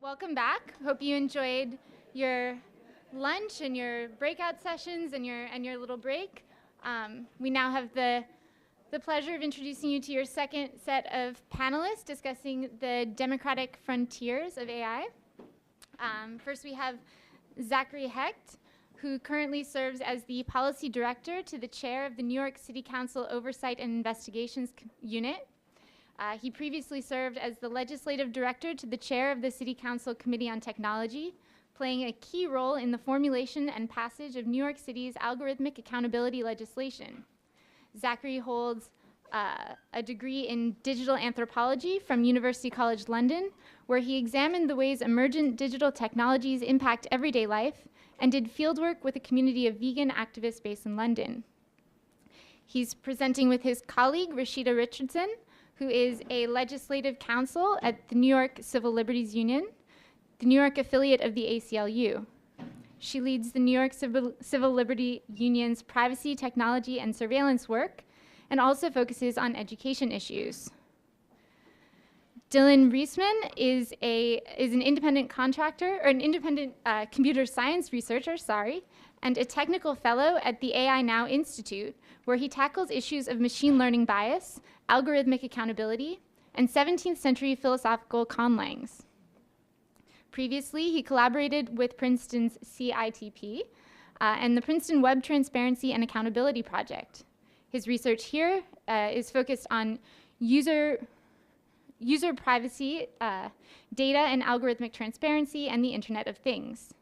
Welcome back. Hope you enjoyed your lunch and your breakout sessions and your little break. We now have the pleasure of introducing you to your second set of panelists discussing the democratic frontiers of AI. First, we have Zachary Hecht, who currently serves as the policy director to the chair of the New York City Council Oversight and Investigations Unit. He previously served as the legislative director to the chair of the City Council Committee on Technology, playing a key role in the formulation and passage of New York City's algorithmic accountability legislation. Zachary holds a degree in digital anthropology from University College London, where he examined the ways emergent digital technologies impact everyday life and did fieldwork with a community of vegan activists based in London. He's presenting with his colleague, Rashida Richardson, who is a legislative counsel at the New York Civil Liberties Union, the New York affiliate of the ACLU. She leads the New York Civil Liberty Union's privacy, technology, and surveillance work, and also focuses on education issues. Dillon Reisman is an independent contractor, or an independent computer science researcher, and a technical fellow at the AI Now Institute, where he tackles issues of machine learning bias, algorithmic accountability, and 17th century philosophical conlangs. Previously, he collaborated with Princeton's CITP and the Princeton Web Transparency and Accountability Project. His research here is focused on user privacy, data and algorithmic transparency, and the Internet of Things.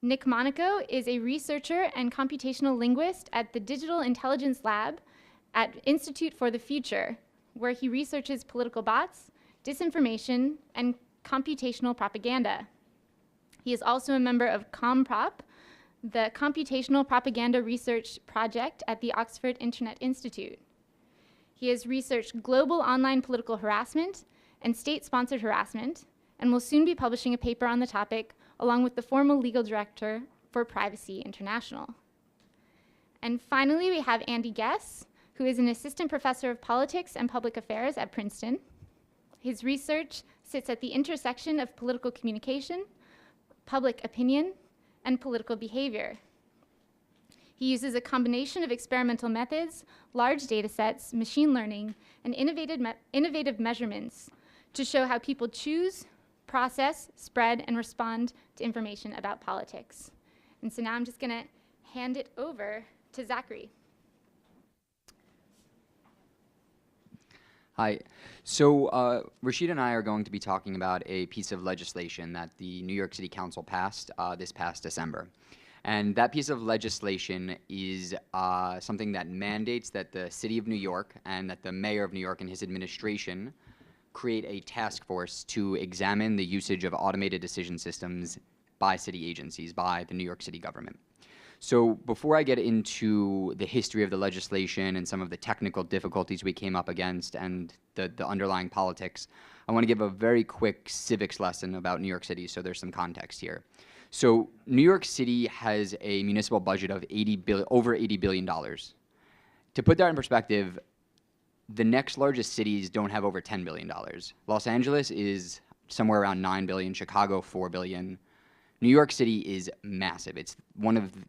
Nick Monaco is a researcher and computational linguist at the Digital Intelligence Lab at Institute for the Future, where he researches political bots, disinformation, and computational propaganda. He is also a member of ComProp, the Computational Propaganda Research Project at the Oxford Internet Institute. He has researched global online political harassment and state-sponsored harassment, and will soon be publishing a paper on the topic along with the former legal director for Privacy International. And finally, we have Andy Guess, who is an assistant professor of politics and public affairs at Princeton. His research sits at the intersection of political communication, public opinion, and political behavior. He uses a combination of experimental methods, large data sets, machine learning, and innovative measurements to show how people choose, process, spread, and respond to information about politics. And so now I'm just going to hand it over to Zachary. Hi. So Rashida and I are going to be talking about a piece of legislation that the New York City Council passed this past December. And that piece of legislation is something that mandates that the City of New York and that the Mayor of New York and his administration create a task force to examine the usage of automated decision systems by city agencies, by the New York City government. So before I get into the history of the legislation and some of the technical difficulties we came up against and the underlying politics, I want to give a very quick civics lesson about New York City so there's some context here. So New York City has a municipal budget of over $80 billion. To put that in perspective, the next largest cities don't have over $10 billion. Los Angeles is somewhere around $9 billion, Chicago $4 billion. New York City is massive. It's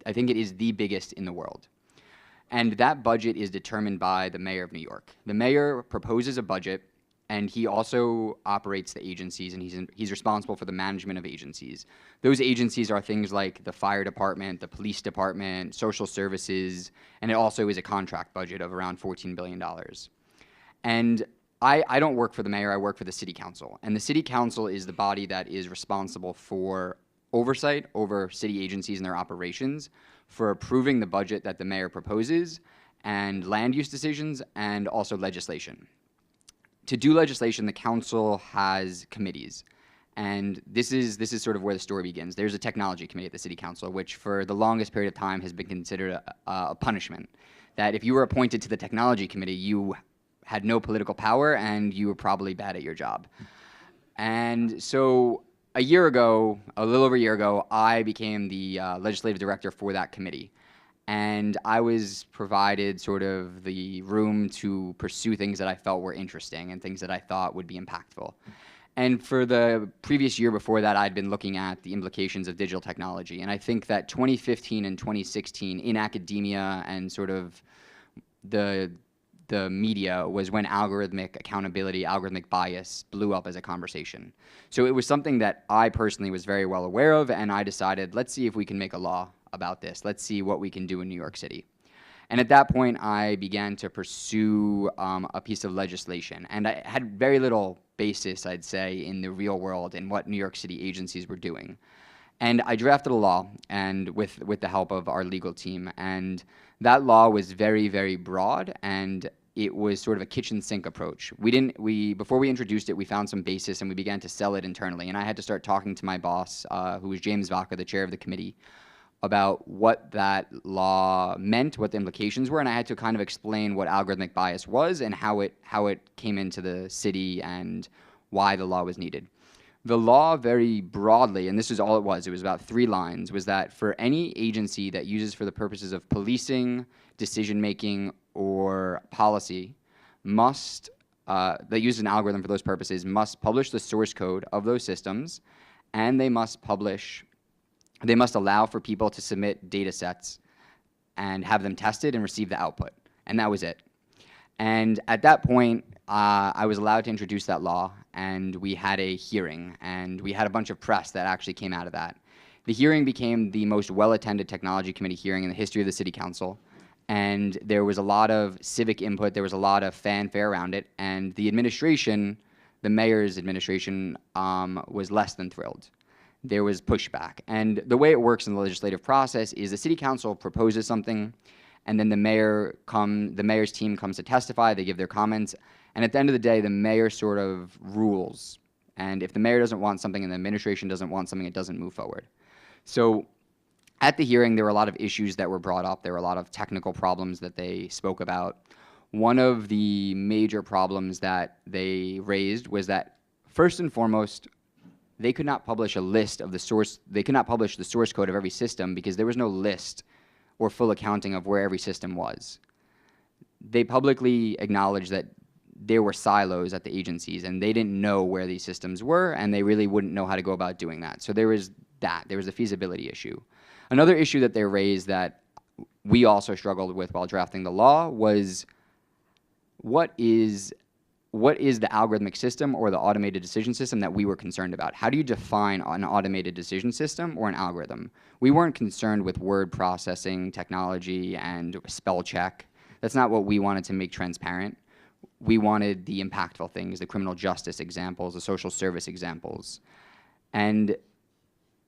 I think it is the biggest in the world. And that budget is determined by the mayor of New York. The mayor proposes a budget, and he also operates the agencies, and he's responsible for the management of agencies. Those agencies are things like the fire department, the police department, social services, and it also is a contract budget of around $14 billion. And I don't work for the mayor, I work for the city council. And the city council is the body that is responsible for oversight over city agencies and their operations, for approving the budget that the mayor proposes, and land use decisions, and also legislation. To do legislation, the council has committees. And this is sort of where the story begins. There's a technology committee at the city council, which for the longest period of time has been considered a punishment. That if you were appointed to the technology committee, you had no political power and you were probably bad at your job. And so a little over a year ago, I became the legislative director for that committee. And I was provided sort of the room to pursue things that I felt were interesting and things that I thought would be impactful. And for the previous year before that, I'd been looking at the implications of digital technology. And I think that 2015 and 2016 in academia and sort of the media was when algorithmic accountability, algorithmic bias blew up as a conversation. So it was something that I personally was very well aware of, and I decided, let's see if we can make a law about this. Let's see what we can do in New York City. And at that point, I began to pursue a piece of legislation. And I had very little basis, I'd say, in the real world and what New York City agencies were doing. And I drafted a law, and with the help of our legal team. And that law was very, very broad, and it was sort of a kitchen sink approach. Before we introduced it, we found some basis, and we began to sell it internally. And I had to start talking to my boss, who was James Vaca, the chair of the committee, about what that law meant, what the implications were, and I had to kind of explain what algorithmic bias was and how it came into the city and why the law was needed. The law very broadly, and this is all it was about 3 lines, was that for any agency that uses for the purposes of policing, decision-making, or policy that uses an algorithm for those purposes must publish the source code of those systems, and they must allow for people to submit data sets and have them tested and receive the output. And that was it. And at that point, I was allowed to introduce that law, and we had a hearing, and we had a bunch of press that actually came out of that. The hearing became the most well-attended technology committee hearing in the history of the city council, and there was a lot of civic input, there was a lot of fanfare around it, and the administration, the mayor's administration, was less than thrilled. There was pushback. And the way it works in the legislative process is the city council proposes something, and then the mayor's team comes to testify, they give their comments, and at the end of the day, the mayor sort of rules. And if the mayor doesn't want something and the administration doesn't want something, it doesn't move forward. So at the hearing, there were a lot of issues that were brought up. There were a lot of technical problems that they spoke about. One of the major problems that they raised was that, first and foremost, they could not publish a list of the source, they could not publish the source code of every system because there was no list or full accounting of where every system was. They publicly acknowledged that there were silos at the agencies and they didn't know where these systems were, and they really wouldn't know how to go about doing that. So there was that, there was a feasibility issue. Another issue that they raised that we also struggled with while drafting the law was what is the algorithmic system or the automated decision system that we were concerned about? How do you define an automated decision system or an algorithm? We weren't concerned with word processing technology and spell check. That's not what we wanted to make transparent. We wanted the impactful things, the criminal justice examples, the social service examples. And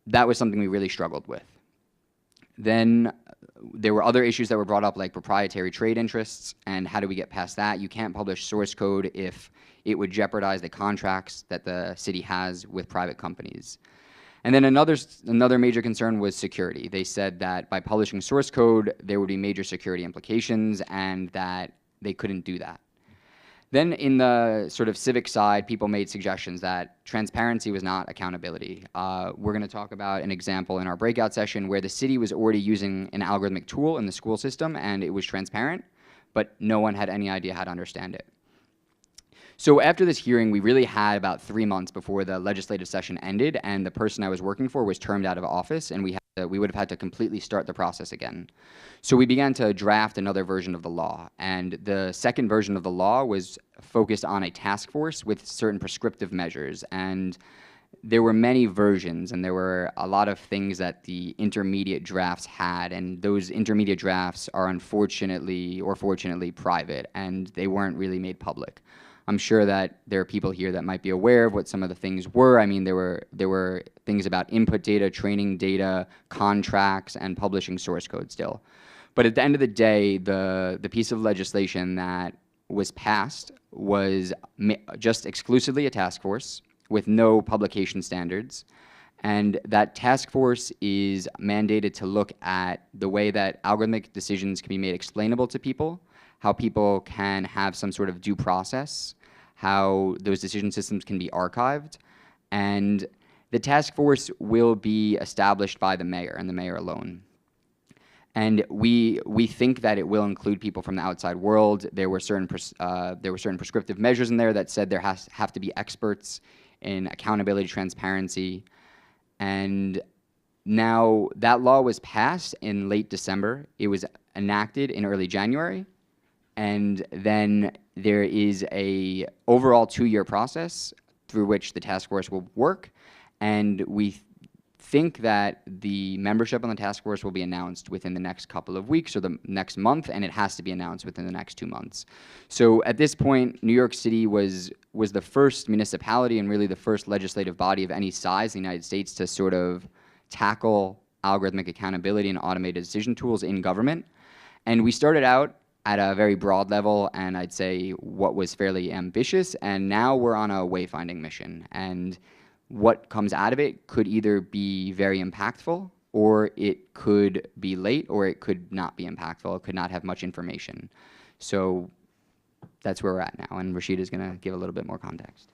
that was something we really struggled with. Then there were other issues that were brought up, like proprietary trade interests, and how do we get past that? You can't publish source code if it would jeopardize the contracts that the city has with private companies. And then another major concern was security. They said that by publishing source code, there would be major security implications and that they couldn't do that. Then in the sort of civic side, people made suggestions that transparency was not accountability. We're going to talk about an example in our breakout session where the city was already using an algorithmic tool in the school system and it was transparent, but no one had any idea how to understand it. So after this hearing, we really had about 3 months before the legislative session ended, and the person I was working for was termed out of office, and we would have had to completely start the process again. So we began to draft another version of the law, and the second version of the law was focused on a task force with certain prescriptive measures, and there were many versions, and there were a lot of things that the intermediate drafts had, and those intermediate drafts are unfortunately or fortunately private, and they weren't really made public. I'm sure that there are people here that might be aware of what some of the things were. I mean, there were things about input data, training data, contracts, and publishing source code still. But at the end of the day, the piece of legislation that was passed was just exclusively a task force with no publication standards. And that task force is mandated to look at the way that algorithmic decisions can be made explainable to people, how people can have some sort of due process, how those decision systems can be archived, and the task force will be established by the mayor and the mayor alone. And we think that it will include people from the outside world. There were certain prescriptive measures in there that said there have to be experts in accountability, transparency, and now that law was passed in late December. It was enacted in early January, and then there is a overall 2-year process through which the task force will work, and we think that the membership on the task force will be announced within the next couple of weeks or the next month, and it has to be announced within the next 2 months. So at this point, New York City was the first municipality and really the first legislative body of any size in the United States to sort of tackle algorithmic accountability and automated decision tools in government. And we started out at a very broad level, and I'd say what was fairly ambitious, and now we're on a wayfinding mission. And what comes out of it could either be very impactful, or it could be late, or it could not be impactful. It could not have much information. So that's where we're at now, and Rashida's going to give a little bit more context.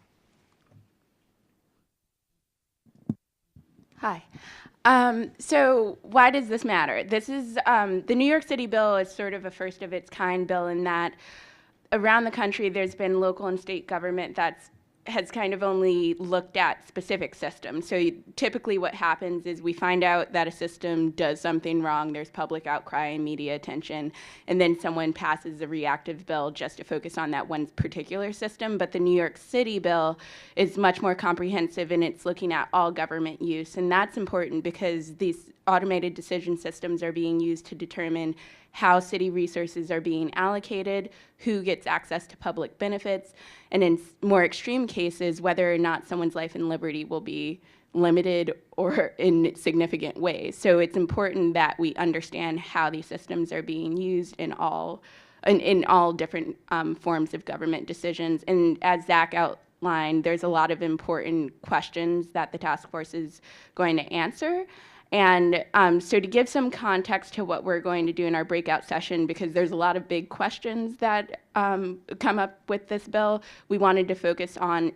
Hi. So why does this matter? This is, the New York City bill is sort of a first of its kind bill in that around the country there's been local and state government has kind of only looked at specific systems. So typically what happens is we find out that a system does something wrong, there's public outcry and media attention, and then someone passes a reactive bill just to focus on that one particular system. But the New York City bill is much more comprehensive, and it's looking at all government use. And that's important because these automated decision systems are being used to determine how city resources are being allocated, who gets access to public benefits, and in more extreme cases, whether or not someone's life and liberty will be limited or in significant ways. So it's important that we understand how these systems are being used in all different forms of government decisions. And as Zach outlined, there's a lot of important questions that the task force is going to answer. And so to give some context to what we're going to do in our breakout session, because there's a lot of big questions that come up with this bill, we wanted to focus on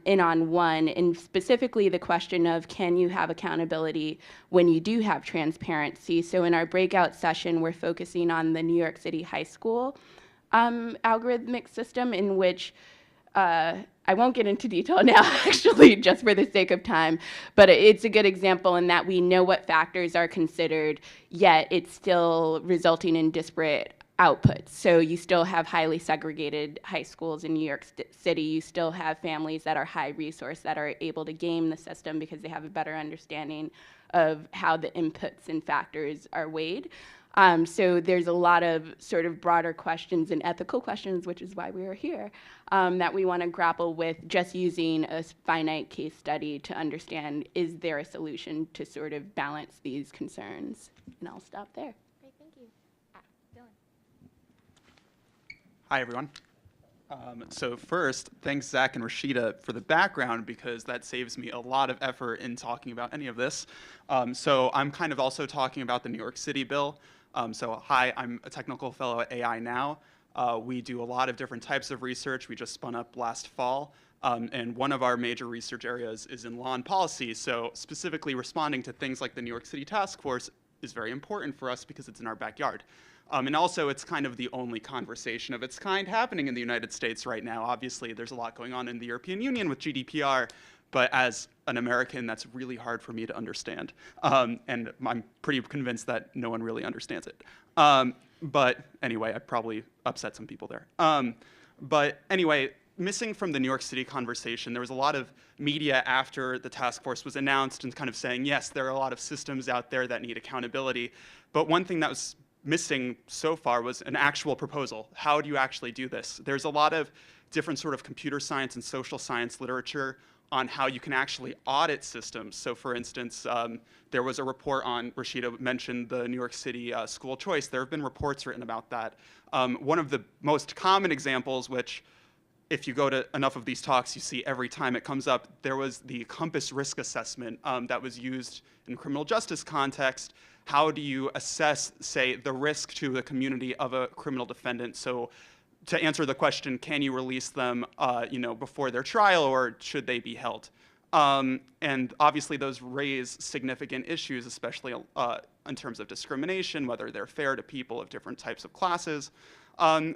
one, and specifically the question of, can you have accountability when you do have transparency? So in our breakout session, we're focusing on the New York City high school algorithmic system, in which I won't get into detail now, actually, just for the sake of time, but it's a good example in that we know what factors are considered, yet it's still resulting in disparate outputs. So you still have highly segregated high schools in New York City. You still have families that are high resource that are able to game the system because they have a better understanding of how the inputs and factors are weighed. So there's a lot of sort of broader questions and ethical questions, which is why we are here, that we want to grapple with just using a finite case study to understand, is there a solution to sort of balance these concerns? And I'll stop there. Great, thank you. Dillon. Hi, everyone. So first, thanks Zach and Rashida for the background, because that saves me a lot of effort in talking about any of this. So I'm kind of also talking about the New York City bill. So hi, I'm a technical fellow at AI Now. We do a lot of different types of research. We just spun up last fall. And one of our major research areas is in law and policy. So specifically responding to things like the New York City Task Force is very important for us because it's in our backyard. And also, it's kind of the only conversation of its kind happening in the United States right now. Obviously, there's a lot going on in the European Union with GDPR, but as an American, that's really hard for me to understand. And I'm pretty convinced that no one really understands it. But anyway, I probably upset some people there. But anyway, missing from the New York City conversation, there was a lot of media after the task force was announced and kind of saying, yes, there are a lot of systems out there that need accountability. But one thing that was missing so far was an actual proposal. How do you actually do this? There's a lot of different sort of computer science and social science literature on how you can actually audit systems. So for instance, there was a report on, Rashida mentioned the New York City school choice. There have been reports written about that. One of the most common examples, which if you go to enough of these talks, you see every time it comes up, there was the Compass risk assessment that was used in criminal justice context. How do you assess, say, the risk to the community of a criminal defendant? So to answer the question, can you release them before their trial, or should they be held? And obviously those raise significant issues, especially in terms of discrimination, whether they're fair to people of different types of classes.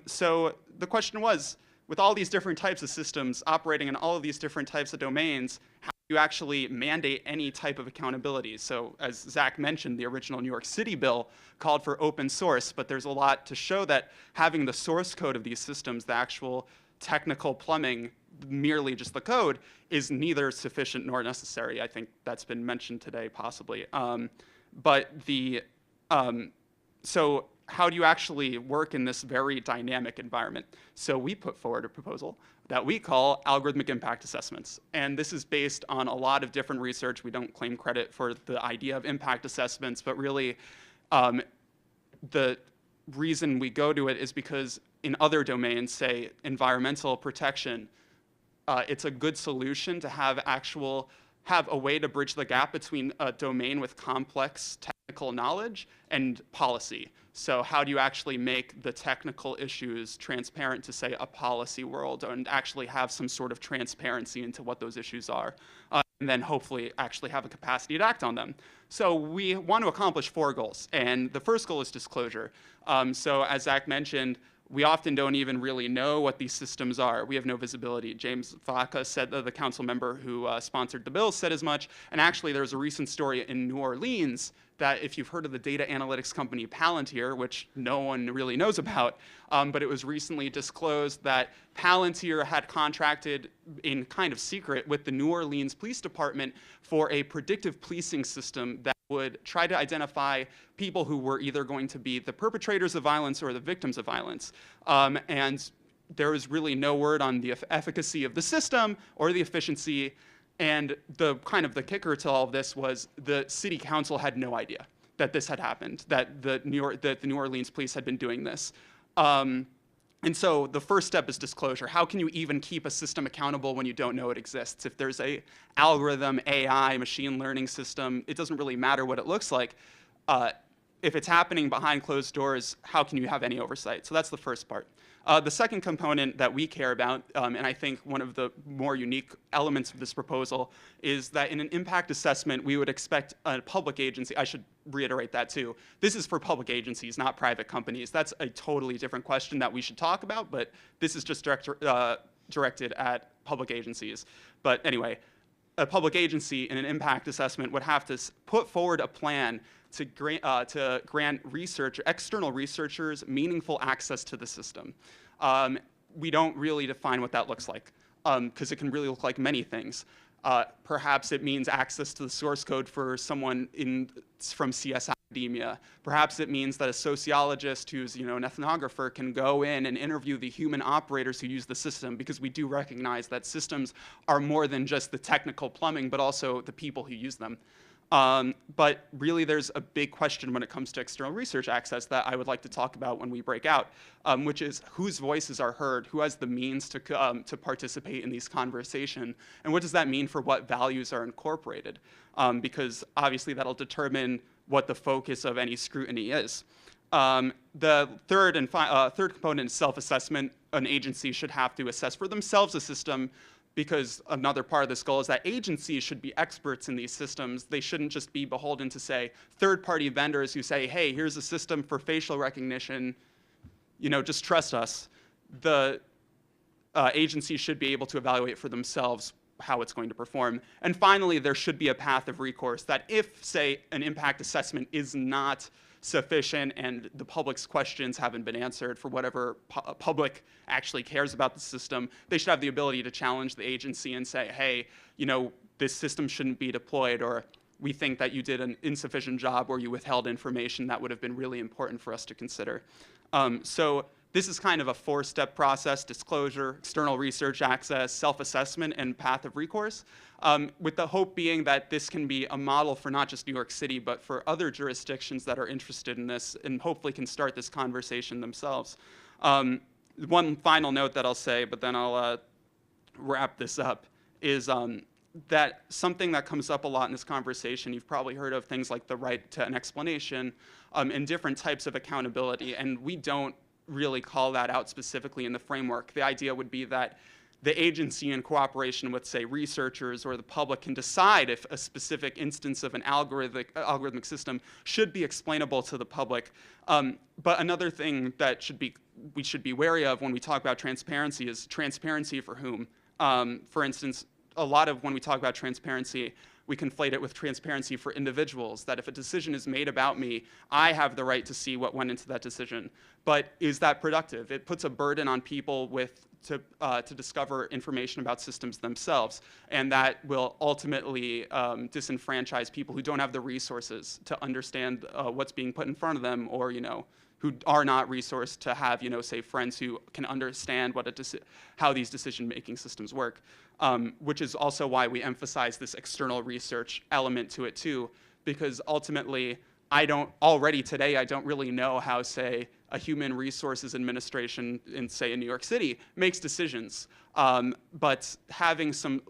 So the question was, with all these different types of systems operating in all of these different types of domains, how do you actually mandate any type of accountability? So as Zach mentioned, the original New York City bill called for open source, but there's a lot to show that having the source code of these systems, the actual technical plumbing, merely just the code, is neither sufficient nor necessary. I think that's been mentioned today, possibly. So how do you actually work in this very dynamic environment? So we put forward a proposal that we call algorithmic impact assessments. And this is based on a lot of different research. We don't claim credit for the idea of impact assessments, but really the reason we go to it is because in other domains, say environmental protection, it's a good solution to have a way to bridge the gap between a domain with complex technical knowledge and policy. So how do you actually make the technical issues transparent to, say, a policy world, and actually have some sort of transparency into what those issues are, and then hopefully actually have a capacity to act on them. So we want to accomplish 4 goals, and the first goal is disclosure. So as Zach mentioned, we often don't even really know what these systems are. We have no visibility. James Vaca said, the council member who sponsored the bill, said as much. And actually, there's a recent story in New Orleans that if you've heard of the data analytics company Palantir, which no one really knows about, but it was recently disclosed that Palantir had contracted in kind of secret with the New Orleans Police Department for a predictive policing system that would try to identify people who were either going to be the perpetrators of violence or the victims of violence. And there was really no word on the efficacy of the system or the efficiency. And the kicker to all of this was the city council had no idea that this had happened, that the New Orleans police had been doing this. And so the first step is disclosure. How can you even keep a system accountable when you don't know it exists? If there's a algorithm, AI, machine learning system, it doesn't really matter what it looks like. If it's happening behind closed doors, how can you have any oversight? So that's the first part. The second component that we care about, and I think one of the more unique elements of this proposal, is that in an impact assessment, we would expect a public agency. I should reiterate that too. This is for public agencies, not private companies. That's a totally different question that we should talk about, but this is just directed at public agencies. But anyway, a public agency in an impact assessment would have to put forward a plan to grant external researchers meaningful access to the system. We don't really define what that looks like, because it can really look like many things. Perhaps it means access to the source code for someone from CS academia. Perhaps it means that a sociologist who's an ethnographer can go in and interview the human operators who use the system, because we do recognize that systems are more than just the technical plumbing, but also the people who use them. But really, there's a big question when it comes to external research access that I would like to talk about when we break out, which is whose voices are heard, who has the means to participate in these conversations, and what does that mean for what values are incorporated? Because obviously, that'll determine what the focus of any scrutiny is. The third component is self-assessment. An agency should have to assess for themselves a system, because another part of this goal is that agencies should be experts in these systems. They shouldn't just be beholden to, say, third-party vendors who say, hey, here's a system for facial recognition, just trust us. The agency should be able to evaluate for themselves how it's going to perform. And finally, there should be a path of recourse that if, say, an impact assessment is not sufficient and the public's questions haven't been answered for whatever public actually cares about the system, they should have the ability to challenge the agency and say, hey, this system shouldn't be deployed, or we think that you did an insufficient job, or you withheld information that would have been really important for us to consider. So this is kind of a 4-step process: disclosure, external research access, self-assessment, and path of recourse, with the hope being that this can be a model for not just New York City, but for other jurisdictions that are interested in this and hopefully can start this conversation themselves. One final note that I'll say, but then I'll wrap this up, is that something that comes up a lot in this conversation, you've probably heard of things like the right to an explanation and different types of accountability, and we don't really call that out specifically in the framework. The idea would be that the agency, in cooperation with, say, researchers or the public, can decide if a specific instance of an algorithmic system should be explainable to the public. But another thing that we should be wary of when we talk about transparency is transparency for whom. For instance, a lot of when we talk about transparency, we conflate it with transparency for individuals, that if a decision is made about me, I have the right to see what went into that decision. But is that productive? It puts a burden on people to discover information about systems themselves, and that will ultimately disenfranchise people who don't have the resources to understand what's being put in front of them, or who are not resourced to have, say, friends who can understand how these decision-making systems work, which is also why we emphasize this external research element to it too, because ultimately, I don't really know how, say, a human resources administration in, say, in New York City makes decisions. But having some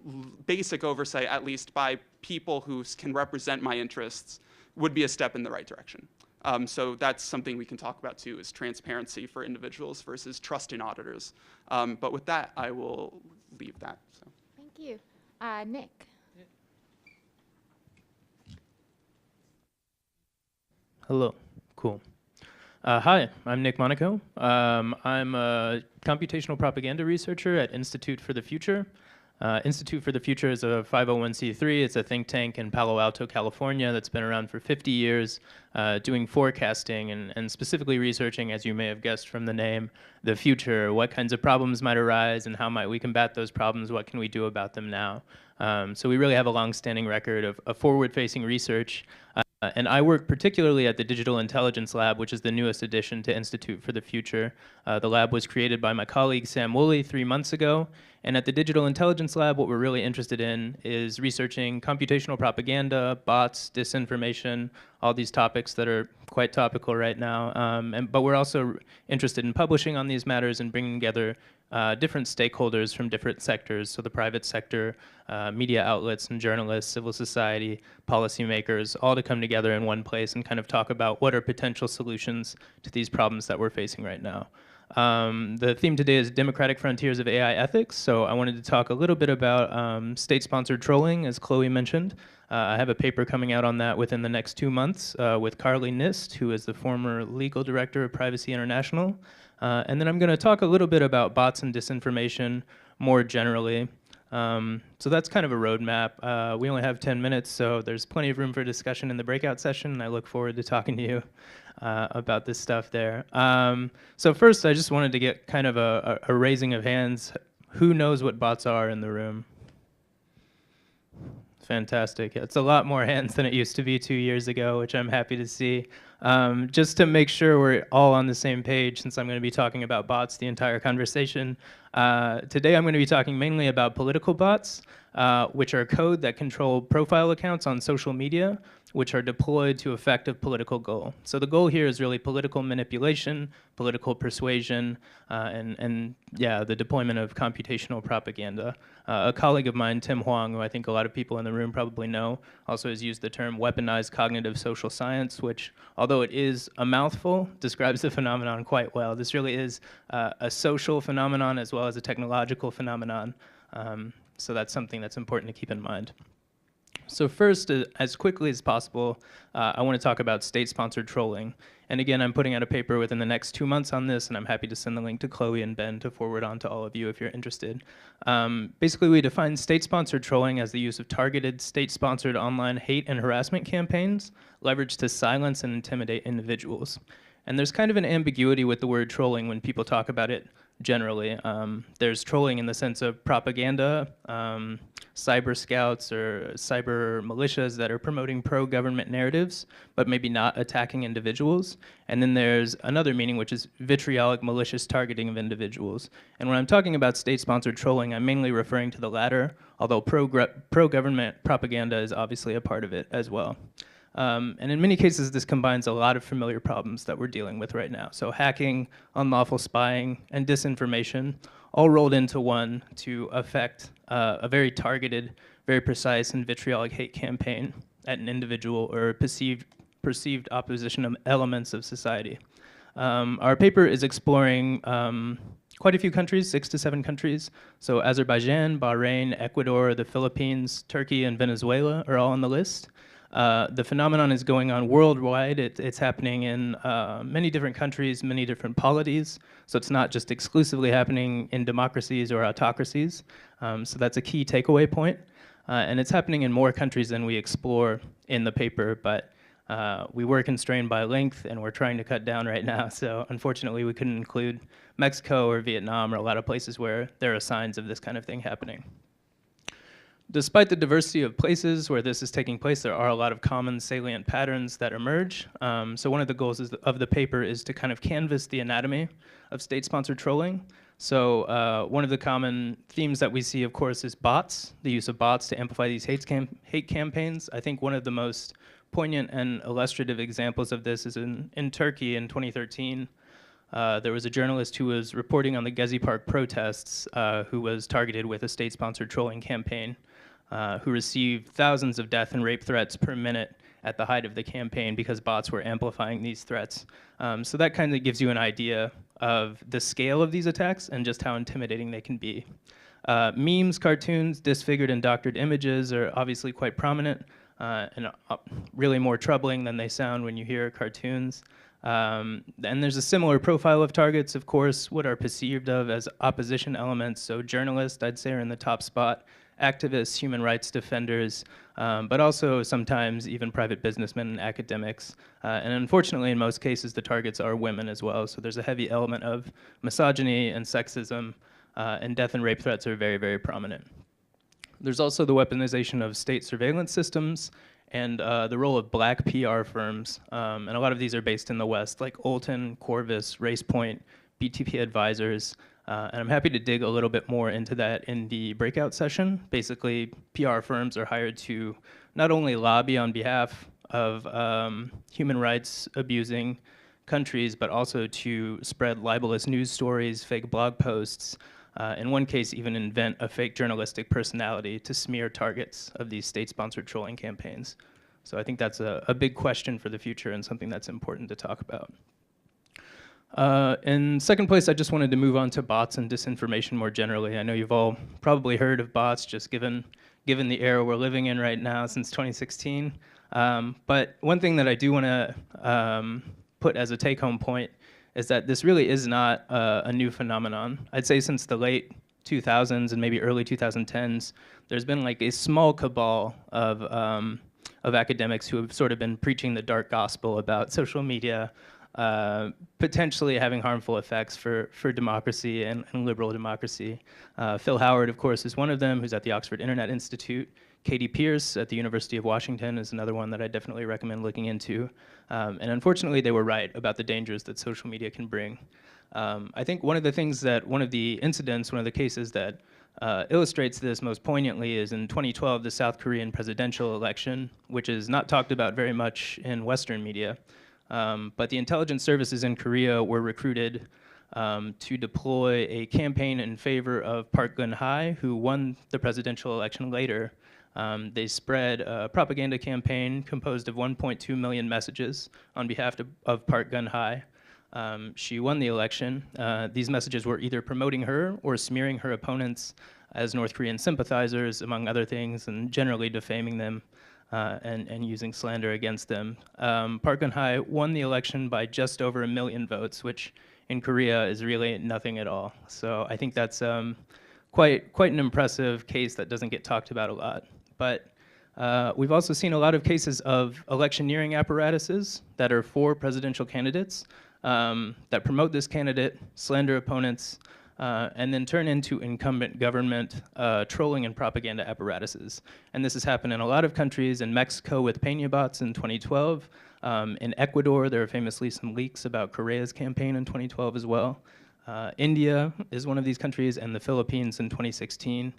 basic oversight, at least by people who can represent my interests, would be a step in the right direction. So that's something we can talk about too, is transparency for individuals versus trusting auditors. But with that, I will leave that. So. Thank you. Nick. Hello. Cool. Hi, I'm Nick Monaco. I'm a computational propaganda researcher at Institute for the Future. Institute for the Future is a 501c3. It's a think tank in Palo Alto, California that's been around for 50 years doing forecasting and specifically researching, as you may have guessed from the name, the future. What kinds of problems might arise and how might we combat those problems? What can we do about them now? So we really have a long-standing record of forward-facing research. And I work particularly at the Digital Intelligence Lab, which is the newest addition to Institute for the Future. The lab was created by my colleague Sam Woolley 3 months ago. And at the Digital Intelligence Lab, what we're really interested in is researching computational propaganda, bots, disinformation, all these topics that are quite topical right now. But we're also interested in publishing on these matters and bringing together different stakeholders from different sectors, so the private sector, media outlets and journalists, civil society, policymakers, all to come together in one place and kind of talk about what are potential solutions to these problems that we're facing right now. The theme today is Democratic Frontiers of AI Ethics, so I wanted to talk a little bit about state-sponsored trolling, as Chloé mentioned. I have a paper coming out on that within the next 2 months with Carly Nist, who is the former legal director of Privacy International. And then I'm going to talk a little bit about bots and disinformation more generally. So that's kind of a roadmap. We only have 10 minutes, so there's plenty of room for discussion in the breakout session, and I look forward to talking to you about this stuff there. So first, I just wanted to get kind of a raising of hands. Who knows what bots are in the room? Fantastic. It's a lot more hands than it used to be 2 years ago, which I'm happy to see. Just to make sure we're all on the same page, since I'm going to be talking about bots the entire conversation, today I'm going to be talking mainly about political bots, which are code that control profile accounts on social media, which are deployed to effect a political goal. So the goal here is really political manipulation, political persuasion, and the deployment of computational propaganda. A colleague of mine, Tim Huang, who I think a lot of people in the room probably know, also has used the term weaponized cognitive social science, which, although it is a mouthful, describes the phenomenon quite well. This really is a social phenomenon as well as a technological phenomenon. So that's something that's important to keep in mind. So first, as quickly as possible, I want to talk about state-sponsored trolling. And again, I'm putting out a paper within the next 2 months on this, and I'm happy to send the link to Chloé and Ben to forward on to all of you if you're interested. Basically, we define state-sponsored trolling as the use of targeted state-sponsored online hate and harassment campaigns leveraged to silence and intimidate individuals. And there's kind of an ambiguity with the word trolling when people talk about it generally. There's trolling in the sense of propaganda, cyber scouts or cyber militias that are promoting pro-government narratives, but maybe not attacking individuals. And then there's another meaning, which is vitriolic, malicious targeting of individuals. And when I'm talking about state-sponsored trolling, I'm mainly referring to the latter, although pro-government propaganda is obviously a part of it as well. And in many cases, this combines a lot of familiar problems that we're dealing with right now. So hacking, unlawful spying, and disinformation all rolled into one to affect a very targeted, very precise, and vitriolic hate campaign at an individual or perceived opposition elements of society. Our paper is exploring quite a few countries, 6 to 7 countries. So Azerbaijan, Bahrain, Ecuador, the Philippines, Turkey, and Venezuela are all on the list. The phenomenon is going on worldwide. It's happening in many different countries, many different polities. So it's not just exclusively happening in democracies or autocracies. So that's a key takeaway point. And it's happening in more countries than we explore in the paper, but we were constrained by length, and we're trying to cut down right now. So unfortunately, we couldn't include Mexico or Vietnam or a lot of places where there are signs of this kind of thing happening. Despite the diversity of places where this is taking place, there are a lot of common salient patterns that emerge. So one of the goals of the paper is to kind of canvas the anatomy of state-sponsored trolling. So one of the common themes that we see, of course, is bots, the use of bots to amplify these hate campaigns. I think one of the most poignant and illustrative examples of this is in Turkey in 2013. There was a journalist who was reporting on the Gezi Park protests who was targeted with a state-sponsored trolling campaign, who received thousands of death and rape threats per minute at the height of the campaign because bots were amplifying these threats. So that kind of gives you an idea of the scale of these attacks and just how intimidating they can be. Memes, cartoons, disfigured and doctored images are obviously quite prominent and really more troubling than they sound when you hear cartoons. And there's a similar profile of targets, of course, what are perceived of as opposition elements. So journalists, I'd say, are in the top spot, activists, human rights defenders, but also sometimes even private businessmen and academics. And unfortunately, in most cases, the targets are women as well. So there's a heavy element of misogyny and sexism, and death and rape threats are very, very prominent. There's also the weaponization of state surveillance systems and the role of black PR firms. And a lot of these are based in the West, like Olton, Corvus, RacePoint, BTP Advisors. And I'm happy to dig a little bit more into that in the breakout session. Basically, PR firms are hired to not only lobby on behalf of human rights abusing countries, but also to spread libelous news stories, fake blog posts, in one case even invent a fake journalistic personality to smear targets of these state-sponsored trolling campaigns. So I think that's a big question for the future and something that's important to talk about. In second place, I just wanted to move on to bots and disinformation more generally. I know you've all probably heard of bots, just given the era we're living in right now since 2016. But one thing that I do want to put as a take-home point is that this really is not a new phenomenon. I'd say since the late 2000s and maybe early 2010s, there's been like a small cabal of academics who have sort of been preaching the dark gospel about social media potentially having harmful effects for democracy and liberal democracy. Phil Howard, of course, is one of them, who's at the Oxford Internet Institute. Katie Pierce at the University of Washington is another one that I definitely recommend looking into. And unfortunately, they were right about the dangers that social media can bring. I think one of the cases that illustrates this most poignantly is in 2012, the South Korean presidential election, which is not talked about very much in Western media. But the intelligence services in Korea were recruited to deploy a campaign in favor of Park Geun-hye, who won the presidential election later. They spread a propaganda campaign composed of 1.2 million messages on behalf of Park Geun-hye. She won the election. These messages were either promoting her or smearing her opponents as North Korean sympathizers, among other things, and generally defaming them and using slander against them. Park Geun-hye won the election by just over 1 million votes, which in Korea is really nothing at all. So I think that's quite an impressive case that doesn't get talked about a lot. But we've also seen a lot of cases of electioneering apparatuses that are for presidential candidates that promote this candidate, slander opponents, and then turn into incumbent government trolling and propaganda apparatuses. And this has happened in a lot of countries, in Mexico with Peña bots in 2012. In Ecuador, there are famously some leaks about Correa's campaign in 2012 as well. India is one of these countries, and the Philippines in 2016.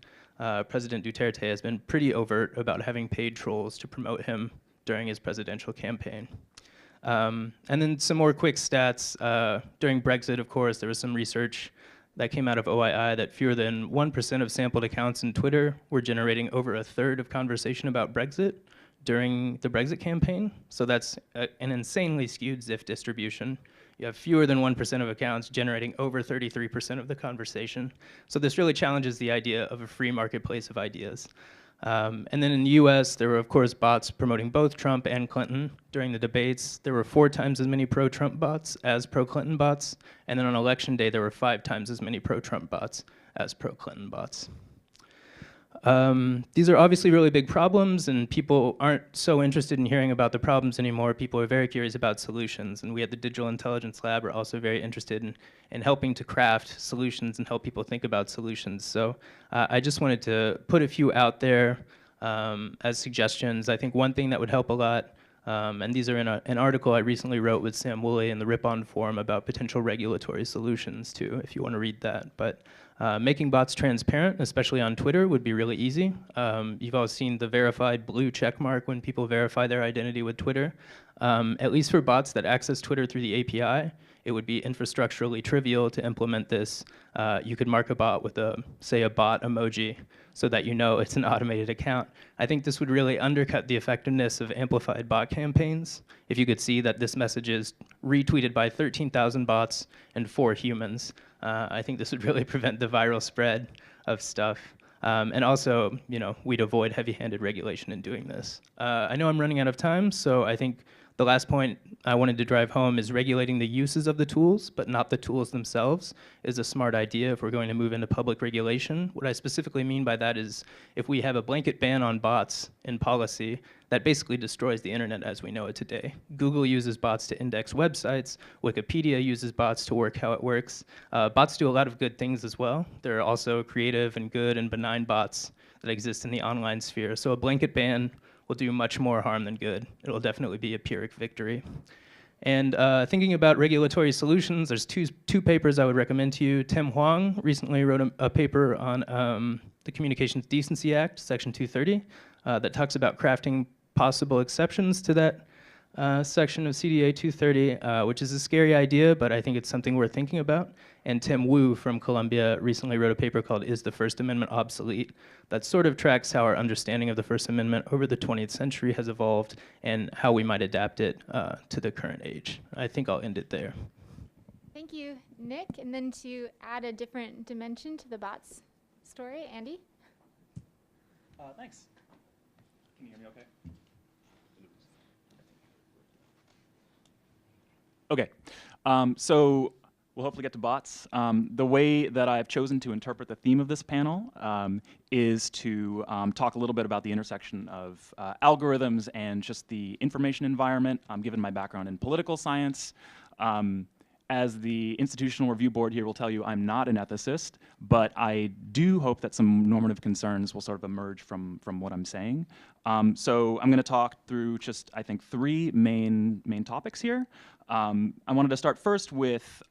President Duterte has been pretty overt about having paid trolls to promote him during his presidential campaign. And then some more quick stats. During Brexit, of course, there was some research that came out of OII that fewer than 1% of sampled accounts in Twitter were generating over a third of conversation about Brexit during the Brexit campaign. So that's an insanely skewed ZIF distribution. You have fewer than 1% of accounts generating over 33% of the conversation. So this really challenges the idea of a free marketplace of ideas. And then in the US, there were, of course, bots promoting both Trump and Clinton. During the debates, there were 4 times as many pro-Trump bots as pro-Clinton bots. And then on election day, there were 5 times as many pro-Trump bots as pro-Clinton bots. These are obviously really big problems, and people aren't so interested in hearing about the problems anymore. People are very curious about solutions, and we at the Digital Intelligence Lab are also very interested in helping to craft solutions and help people think about solutions. So I just wanted to put a few out there as suggestions. I think one thing that would help a lot, and these are in an article I recently wrote with Sam Woolley in the Ripon Forum about potential regulatory solutions too, if you want to read that. But making bots transparent, especially on Twitter, would be really easy. You've all seen the verified blue check mark when people verify their identity with Twitter. At least for bots that access Twitter through the API, it would be infrastructurally trivial to implement this. You could mark a bot with say a bot emoji so that you know it's an automated account. I think this would really undercut the effectiveness of amplified bot campaigns. If you could see that this message is retweeted by 13,000 bots and 4 humans, I think this would really prevent the viral spread of stuff. And also, we'd avoid heavy-handed regulation in doing this. I know I'm running out of time, so I think the last point I wanted to drive home is regulating the uses of the tools, but not the tools themselves, is a smart idea if we're going to move into public regulation. What I specifically mean by that is if we have a blanket ban on bots in policy, that basically destroys the internet as we know it today. Google uses bots to index websites. Wikipedia uses bots to work how it works. Bots do a lot of good things as well. There are also creative and good and benign bots that exist in the online sphere. So a blanket ban will do much more harm than good. It'll definitely be a Pyrrhic victory. And thinking about regulatory solutions, there's two papers I would recommend to you. Tim Huang recently wrote a paper on the Communications Decency Act, Section 230, that talks about crafting possible exceptions to that section of CDA 230, which is a scary idea, but I think it's something worth thinking about. And Tim Wu from Columbia recently wrote a paper called Is the First Amendment Obsolete? That sort of tracks how our understanding of the First Amendment over the 20th century has evolved and how we might adapt it to the current age. I think I'll end it there. Thank you, Nick. And then to add a different dimension to the bots story, Andy? Thanks. Can you hear me okay? Okay, so we'll hopefully get to bots. The way that I've chosen to interpret the theme of this panel is to talk a little bit about the intersection of algorithms and just the information environment. Given my background in political science, as the institutional review board here will tell you, I'm not an ethicist, but I do hope that some normative concerns will sort of emerge from what I'm saying. So I'm going to talk through just, I think, 3 main topics here. I wanted to start first with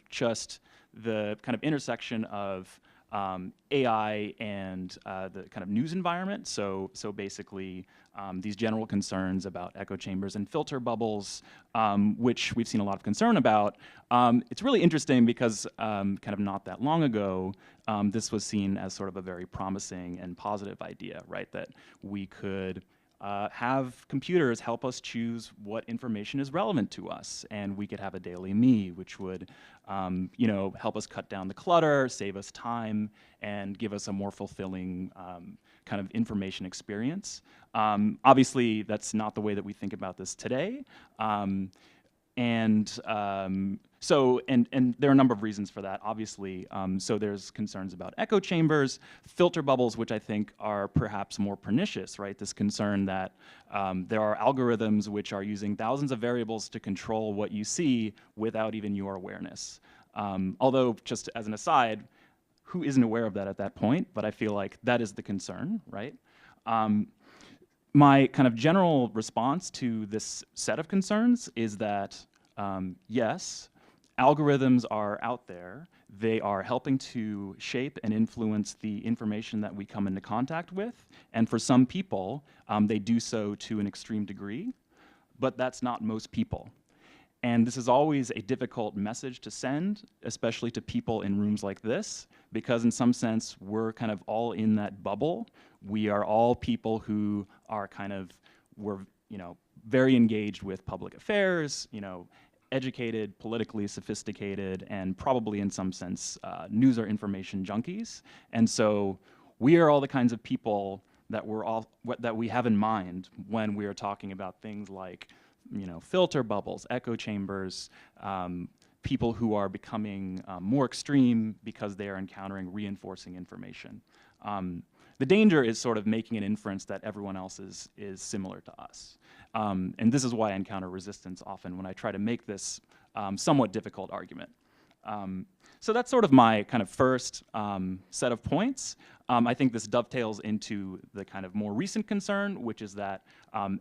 just the kind of intersection of AI and the kind of news environment. So basically, these general concerns about echo chambers and filter bubbles, which we've seen a lot of concern about. It's really interesting because kind of not that long ago, this was seen as sort of a very promising and positive idea, right? That we could have computers help us choose what information is relevant to us, and we could have a daily me, which would help us cut down the clutter, save us time, and give us a more fulfilling kind of information experience. Obviously, that's not the way that we think about this today. So there are a number of reasons for that, obviously. So there's concerns about echo chambers, filter bubbles, which I think are perhaps more pernicious, right? This concern that there are algorithms which are using thousands of variables to control what you see without even your awareness. Although, just as an aside, who isn't aware of that at that point? But I feel like that is the concern, right? My kind of general response to this set of concerns is that, yes, algorithms are out there. They are helping to shape and influence the information that we come into contact with. And for some people, they do so to an extreme degree. But that's not most people. And this is always a difficult message to send, especially to people in rooms like this, because in some sense, we're kind of all in that bubble. We are all people who are kind of, we're very engaged with public affairs, educated, politically sophisticated, and probably in some sense, news or information junkies. And so we are all the kinds of people that we have in mind when we are talking about things like, filter bubbles, echo chambers, people who are becoming more extreme because they are encountering reinforcing information. The danger is sort of making an inference that everyone else is similar to us. And this is why I encounter resistance often when I try to make this somewhat difficult argument. So that's sort of my kind of first set of points. I think this dovetails into the kind of more recent concern, which is that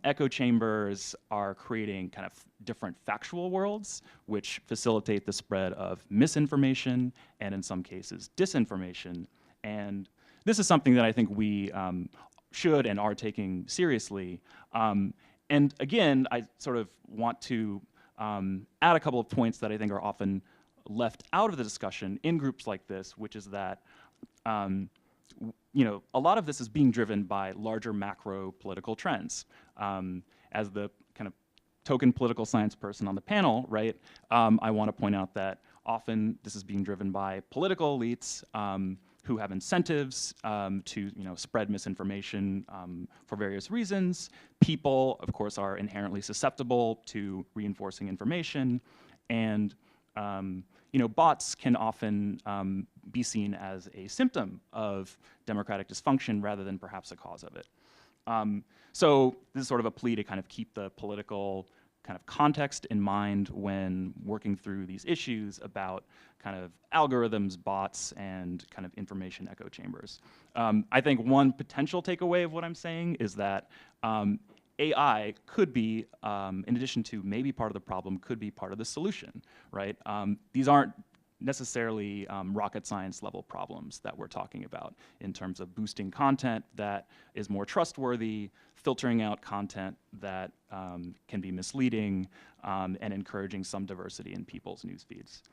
echo chambers are creating kind of different factual worlds, which facilitate the spread of misinformation and, in some cases, disinformation. And this is something that I think we should and are taking seriously. And again, I sort of want to add a couple of points that I think are often left out of the discussion in groups like this, which is that a lot of this is being driven by larger macro political trends. As the kind of token political science person on the panel, right, I want to point out that often this is being driven by political elites who have incentives to spread misinformation for various reasons. People, of course, are inherently susceptible to reinforcing information, and bots can often be seen as a symptom of democratic dysfunction rather than perhaps a cause of it. So this is sort of a plea to kind of keep the political kind of context in mind when working through these issues about kind of algorithms, bots, and kind of information echo chambers. I think one potential takeaway of what I'm saying is that AI could be, in addition to maybe part of the problem, could be part of the solution, right? These aren't necessarily rocket science level problems that we're talking about in terms of boosting content that is more trustworthy, filtering out content that can be misleading, and encouraging some diversity in people's news feeds.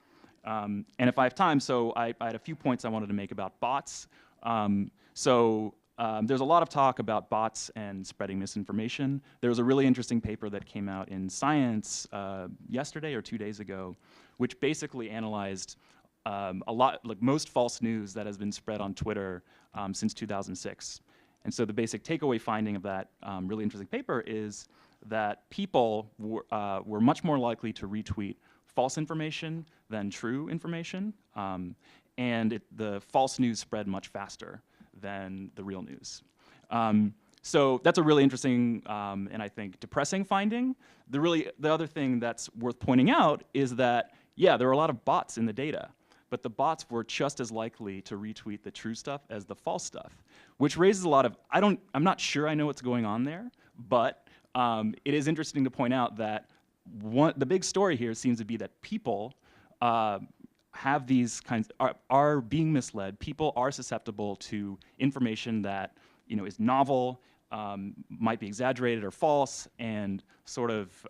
And if I have time, so I had a few points I wanted to make about bots. There's a lot of talk about bots and spreading misinformation. There was a really interesting paper that came out in Science yesterday or 2 days ago, which basically analyzed most false news that has been spread on Twitter since 2006. And so the basic takeaway finding of that really interesting paper is that people were much more likely to retweet false information than true information, and the false news spread much faster than the real news. So that's a really interesting and I think depressing finding. The other thing that's worth pointing out is that, yeah, there are a lot of bots in the data, but the bots were just as likely to retweet the true stuff as the false stuff, which raises a lot of, I'm not sure I know what's going on there, but it is interesting to point out that the big story here seems to be that people have these kinds, are being misled. People are susceptible to information that is novel, might be exaggerated or false, and sort of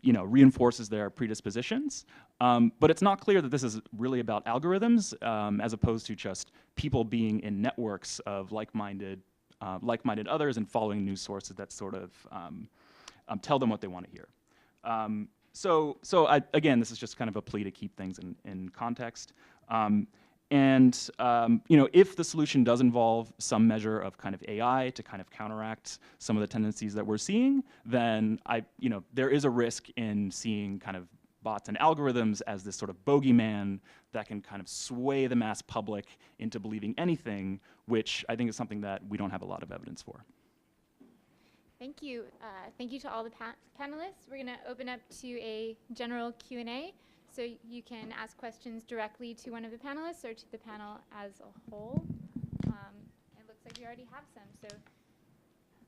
reinforces their predispositions. But it's not clear that this is really about algorithms as opposed to just people being in networks of like-minded others and following news sources that sort of tell them what they want to hear. Again, this is just kind of a plea to keep things in context. If the solution does involve some measure of kind of AI to kind of counteract some of the tendencies that we're seeing, then there is a risk in seeing kind of bots and algorithms as this sort of bogeyman that can kind of sway the mass public into believing anything, which I think is something that we don't have a lot of evidence for. Thank you. Thank you to all the panelists. We're going to open up to a general Q&A, so you can ask questions directly to one of the panelists or to the panel as a whole. It looks like we already have some, so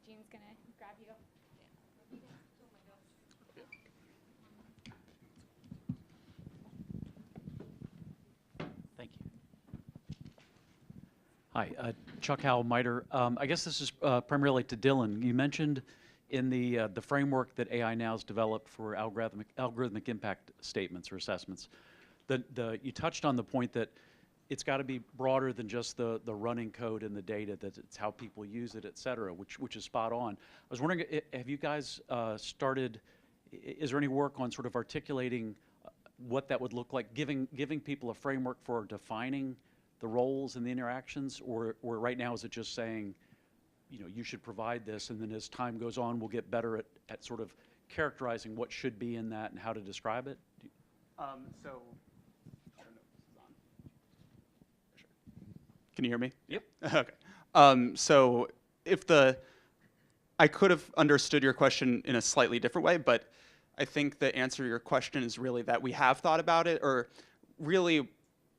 Jean's going to grab you. Thank you. Hi, Chuck Howell, MITRE. I guess this is primarily to Dillon. You mentioned in the framework that AI now has developed for algorithmic impact statements or assessments, you touched on the point that it's got to be broader than just the running code and the data, that it's how people use it, et cetera, which is spot on. I was wondering, have you guys started, is there any work on sort of articulating what that would look like, giving people a framework for defining the roles and the interactions, or right now is it just saying, you know, you should provide this, and then as time goes on, we'll get better at sort of characterizing what should be in that and how to describe it? So, I don't know if this is on. Sure. Can you hear me? Yep. Okay. So I could have understood your question in a slightly different way, but I think the answer to your question is really that we have thought about it, or really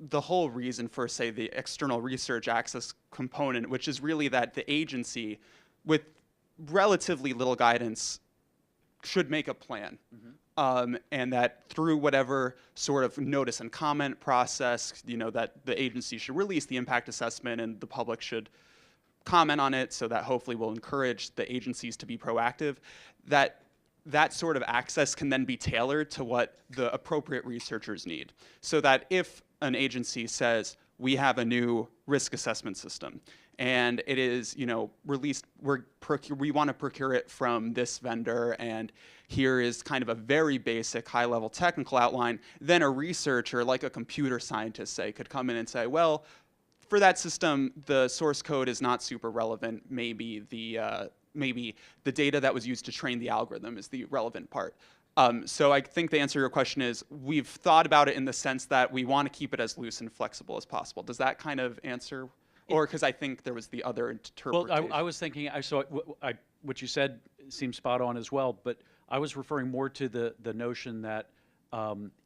the whole reason for, say, the external research access component, which is really that the agency, with relatively little guidance, should make a plan. And that through whatever sort of notice and comment process, you know, that the agency should release the impact assessment and the public should comment on it, so that hopefully will encourage the agencies to be proactive. That sort of access can then be tailored to what the appropriate researchers need. So that if an agency says, we have a new risk assessment system, and it is, you know, released, we want to procure it from this vendor, and here is kind of a very basic high-level technical outline, then a researcher, like a computer scientist, say, could come in and say, well, for that system, the source code is not super relevant. Maybe the data that was used to train the algorithm is the relevant part. So I think the answer to your question is, we've thought about it in the sense that we want to keep it as loose and flexible as possible. Does that kind of answer? Or because I think there was the other interpretation. Well, I was thinking, what you said seems spot on as well, but I was referring more to the notion that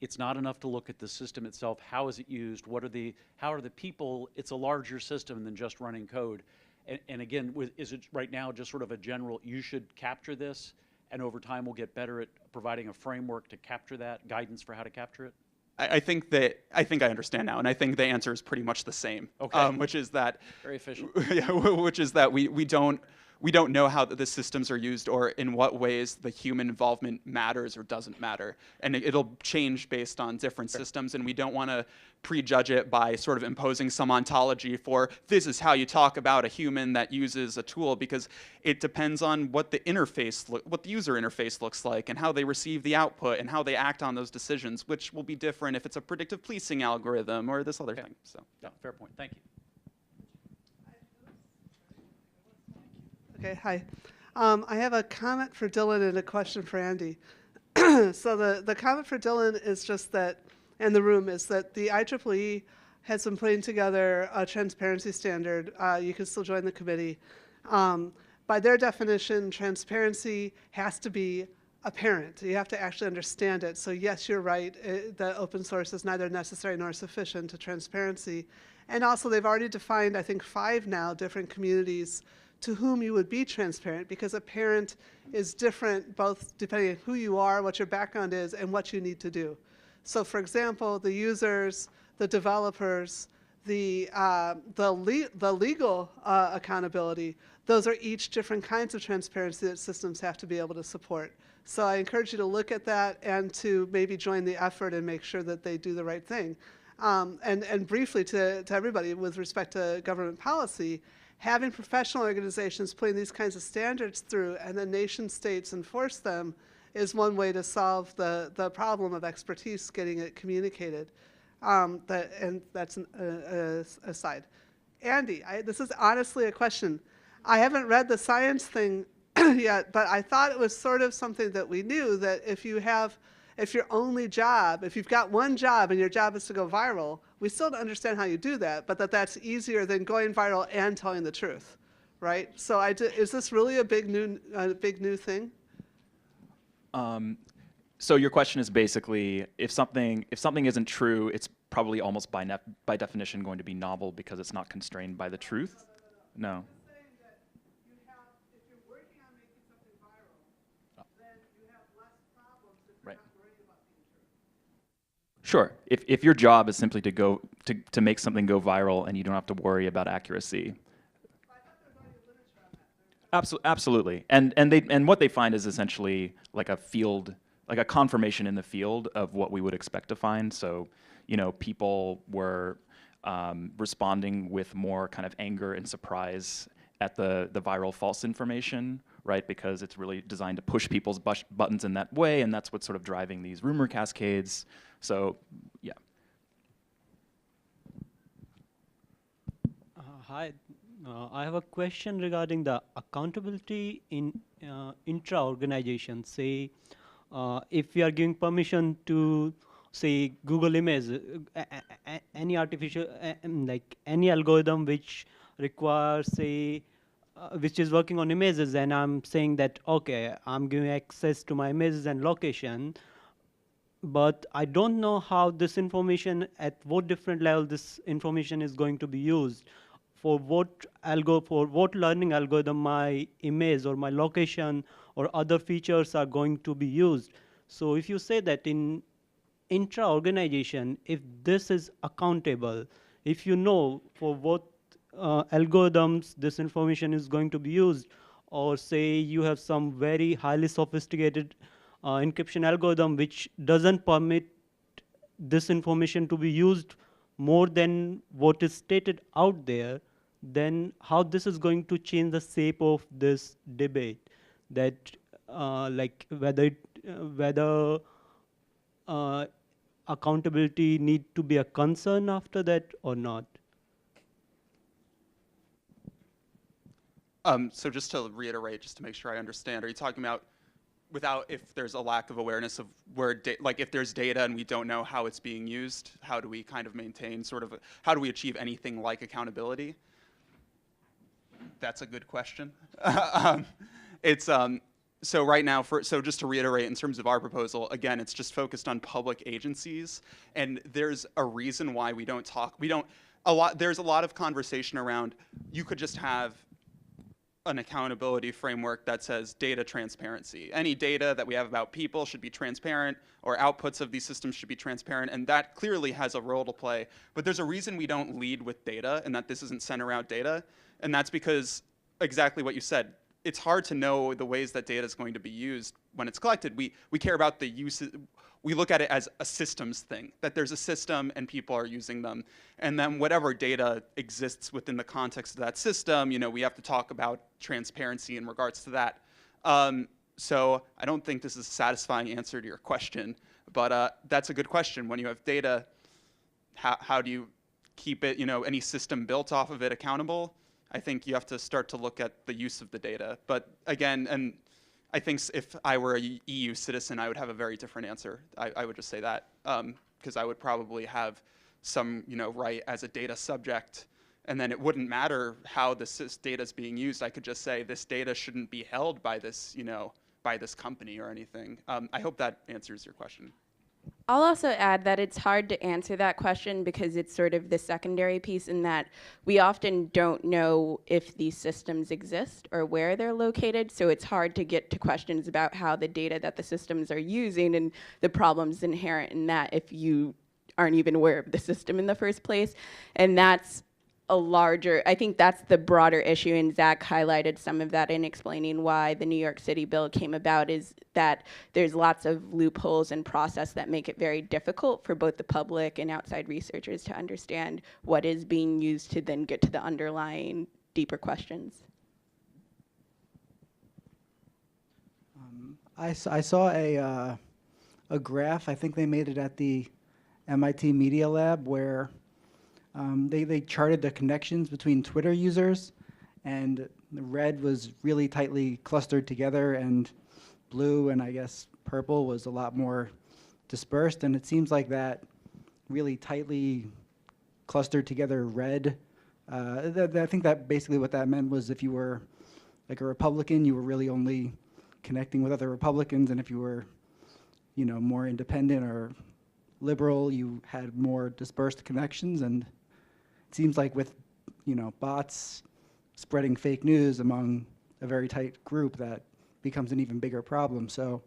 it's not enough to look at the system itself. How is it used? How are the people? It's a larger system than just running code. And again, is it right now just sort of a general, you should capture this, and over time we'll get better at providing a framework to capture that, guidance for how to capture it? I think I understand now, and I think the answer is pretty much the same. Okay. Which is that Very efficient. Yeah, which is that we don't know how the systems are used, or in what ways the human involvement matters or doesn't matter, and it'll change based on different systems, and we don't want to prejudge it by sort of imposing some ontology for this is how you talk about a human that uses a tool, because it depends on what the user interface looks like, and how they receive the output, and how they act on those decisions, which will be different if it's a predictive policing algorithm or this other thing. So Yeah, fair point. Thank you. Okay, hi. I have a comment for Dillon and a question for Andy. So the comment for Dillon is just that, and the room, is that the IEEE has been putting together a transparency standard. You can still join the committee. By their definition, transparency has to be apparent. You have to actually understand it. So yes, you're right, the open source is neither necessary nor sufficient to transparency. And also they've already defined, I think, 5 now different communities to whom you would be transparent, because a parent is different both depending on who you are, what your background is, and what you need to do. So for example, the users, the developers, the legal accountability, those are each different kinds of transparency that systems have to be able to support. So I encourage you to look at that and to maybe join the effort and make sure that they do the right thing. And briefly to everybody, with respect to government policy, having professional organizations putting these kinds of standards through and then nation states enforce them is one way to solve the problem of expertise getting it communicated. And that's an aside. Andy, this is honestly a question. I haven't read the science thing yet, but I thought it was sort of something that we knew, that if you've got one job and your job is to go viral, we still don't understand how you do that, but that's easier than going viral and telling the truth, right? So is this really a big new thing? So your question is basically, if something isn't true, it's probably almost by definition going to be novel because it's not constrained by the truth? No. Sure. If your job is simply to make something go viral and you don't have to worry about accuracy. Absolutely. And what they find is essentially like a confirmation in the field of what we would expect to find. So, you know, people were responding with more kind of anger and surprise at the viral false information, right? Because it's really designed to push people's buttons in that way, and that's what's sort of driving these rumor cascades. So, yeah. Hi, I have a question regarding the accountability in intra-organization. Say, if we are giving permission to, say, Google Image, any artificial, like any algorithm which requires, say, which is working on images, and I'm saying that, okay, I'm giving access to my images and location, but I don't know how this information, at what different level this information is going to be used, for what learning algorithm my image or my location or other features are going to be used. So if you say that in intra-organization, if this is accountable, if you know for what algorithms this information is going to be used, or say you have some very highly sophisticated encryption algorithm which doesn't permit this information to be used more than what is stated out there, then how this is going to change the shape of this debate, that like whether accountability need to be a concern after that or not. So just to reiterate, just to make sure I understand, are you talking about without, if there's a lack of awareness of where, like if there's data and we don't know how it's being used, how do we kind of maintain sort of, how do we achieve anything like accountability? That's a good question. So right now, so just to reiterate, in terms of our proposal, again, it's just focused on public agencies, and there's a reason why we don't talk, there's a lot of conversation around, you could just have an accountability framework that says data transparency. Any data that we have about people should be transparent, or outputs of these systems should be transparent, and that clearly has a role to play. But there's a reason we don't lead with data, and that this isn't center out data, and that's because exactly what you said. It's hard to know the ways that data is going to be used when it's collected. We care about the use. We look at it as a systems thing, that there's a system and people are using them. And then whatever data exists within the context of that system, you know, we have to talk about transparency in regards to that. So I don't think this is a satisfying answer to your question, but that's a good question. When you have data, how do you keep it, you know, any system built off of it accountable? I think you have to start to look at the use of the data. But again, and I think if I were a EU citizen, I would have a very different answer. I would just say that, because I would probably have some, you know, right as a data subject, and then it wouldn't matter how this data is being used. I could just say this data shouldn't be held by this, you know, by this company or anything. I hope that answers your question. I'll also add that it's hard to answer that question because it's sort of the secondary piece in that we often don't know if these systems exist or where they're located, so it's hard to get to questions about how the data that the systems are using and the problems inherent in that if you aren't even aware of the system in the first place. And that's a larger, I think that's the broader issue, and Zach highlighted some of that in explaining why the New York City bill came about, is that there's lots of loopholes in process that make it very difficult for both the public and outside researchers to understand what is being used to then get to the underlying deeper questions. I saw a graph, I think they made it at the MIT Media Lab, where they charted the connections between Twitter users, and the red was really tightly clustered together, and blue and I guess purple was a lot more dispersed. And it seems like that really tightly clustered together red, I think that basically what that meant was if you were like a Republican, you were really only connecting with other Republicans, and if you were, you know, more independent or liberal, you had more dispersed connections. And it seems like with, you know, bots spreading fake news among a very tight group, that becomes an even bigger problem. So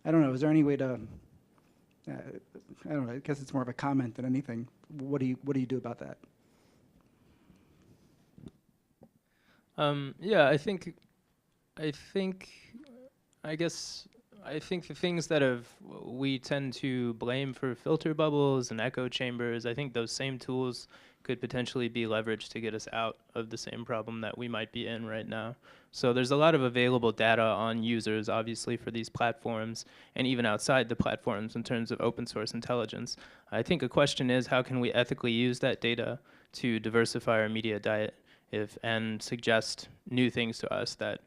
I don't know, is there any way to, I don't know, I guess it's more of a comment than anything. What do you do about that? Yeah, I think the things that we tend to blame for filter bubbles and echo chambers, I think those same tools could potentially be leveraged to get us out of the same problem that we might be in right now. So there's a lot of available data on users, obviously, for these platforms, and even outside the platforms in terms of open source intelligence. I think a question is, how can we ethically use that data to diversify our media diet and suggest new things to us that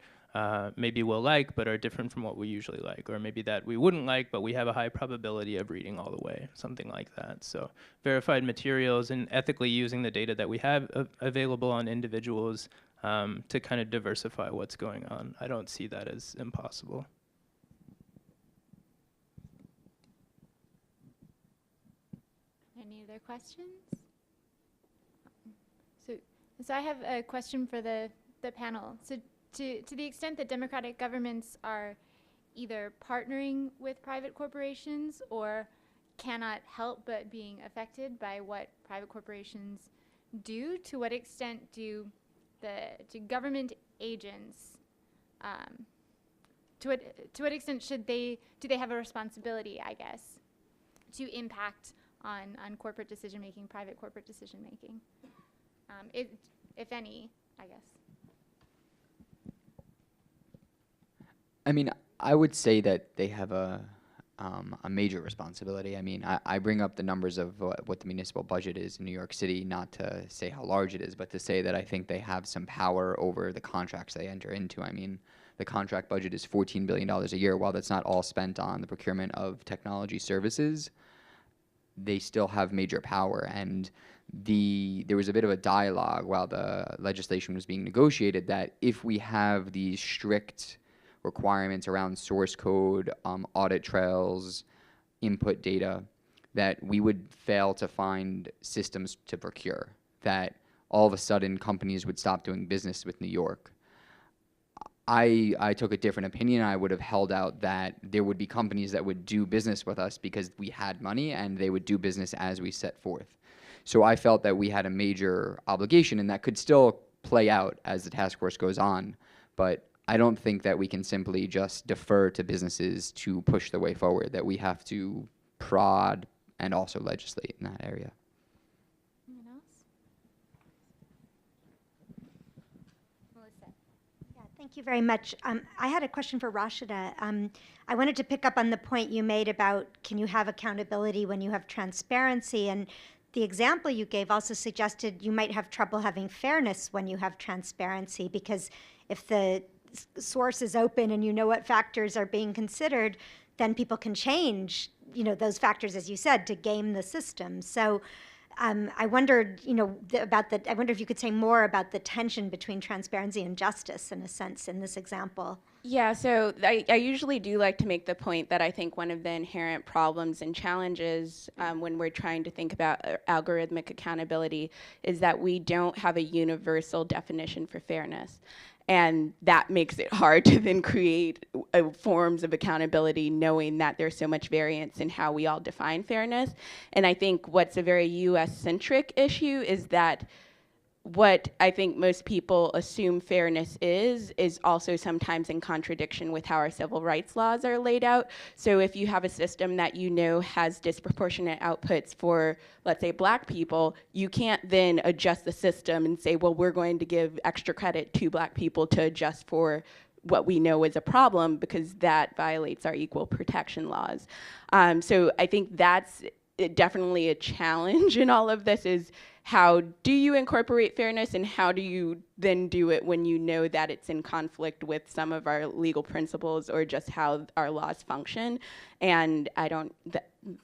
maybe we'll like but are different from what we usually like, or maybe that we wouldn't like but we have a high probability of reading all the way, something like that. So verified materials and ethically using the data that we have available on individuals to kind of diversify what's going on. I don't see that as impossible. Any other questions? So I have a question for the panel. So to the extent that democratic governments are either partnering with private corporations or cannot help but being affected by what private corporations do, to what extent do government agents, to what extent do they have a responsibility, I guess, to impact on corporate decision making, private corporate decision making, if any, I guess. I mean, I would say that they have a major responsibility. I mean, I bring up the numbers of what the municipal budget is in New York City, not to say how large it is, but to say that I think they have some power over the contracts they enter into. I mean, the contract budget is $14 billion a year. While that's not all spent on the procurement of technology services, they still have major power. And there was a bit of a dialogue while the legislation was being negotiated that if we have these strict requirements around source code, audit trails, input data, that we would fail to find systems to procure, that all of a sudden companies would stop doing business with New York. I took a different opinion. I would have held out that there would be companies that would do business with us because we had money and they would do business as we set forth. So I felt that we had a major obligation, and that could still play out as the task force goes on. But I don't think that we can simply just defer to businesses to push the way forward, that we have to prod and also legislate in that area. Anyone else? Melissa. Yeah, thank you very much. I had a question for Rashida. I wanted to pick up on the point you made about can you have accountability when you have transparency, and the example you gave also suggested you might have trouble having fairness when you have transparency, because if the source is open and you know what factors are being considered, then people can change, those factors, as you said, to game the system. So I wondered, I wonder if you could say more about the tension between transparency and justice, in a sense, in this example. Yeah, so I usually do like to make the point that I think one of the inherent problems and challenges when we're trying to think about algorithmic accountability is that we don't have a universal definition for fairness. And that makes it hard to then create forms of accountability, knowing that there's so much variance in how we all define fairness. And I think what's a very US-centric issue is that what I think most people assume fairness is also sometimes in contradiction with how our civil rights laws are laid out. So if you have a system that has disproportionate outputs for, let's say, Black people, you can't then adjust the system and say, well, we're going to give extra credit to Black people to adjust for what we know is a problem, because that violates our equal protection laws. So I think that's definitely a challenge in all of this, is how do you incorporate fairness, and how do you then do it when you know that it's in conflict with some of our legal principles or just how our laws function? And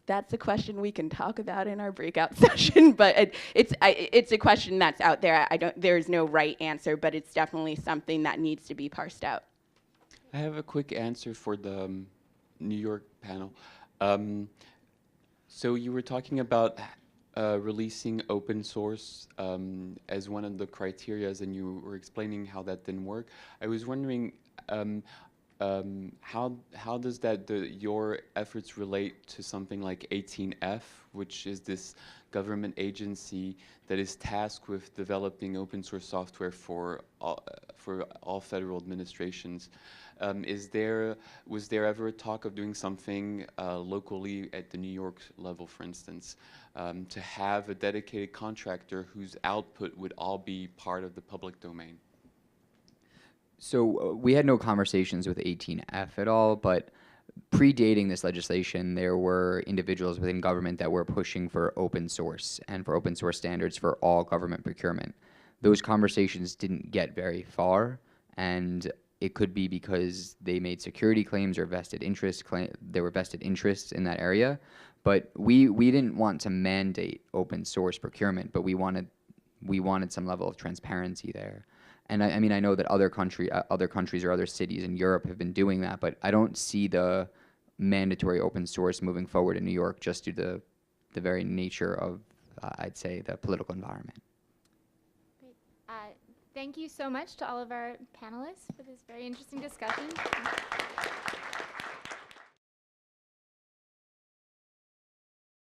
that's a question we can talk about in our breakout session, but it's a question that's out there. There's no right answer, but it's definitely something that needs to be parsed out. I have a quick answer for the New York panel. So you were talking about releasing open source as one of the criterias, and you were explaining how that didn't work. I was wondering how does your efforts relate to something like 18F, which is this government agency that is tasked with developing open source software for all federal administrations? Was there ever a talk of doing something locally at the New York level, for instance, to have a dedicated contractor whose output would all be part of the public domain? So we had no conversations with 18F at all, but predating this legislation, there were individuals within government that were pushing for open source and for open source standards for all government procurement. those conversations didn't get very far, and it could be because they made security claims or vested interest there were vested interests in that area. But we didn't want to mandate open source procurement, but we wanted some level of transparency there. And I mean, I know that other countries or other cities in Europe have been doing that, but I don't see the mandatory open source moving forward in New York just due to the very nature of, I'd say, the political environment. Great. Thank you so much to all of our panelists for this very interesting discussion.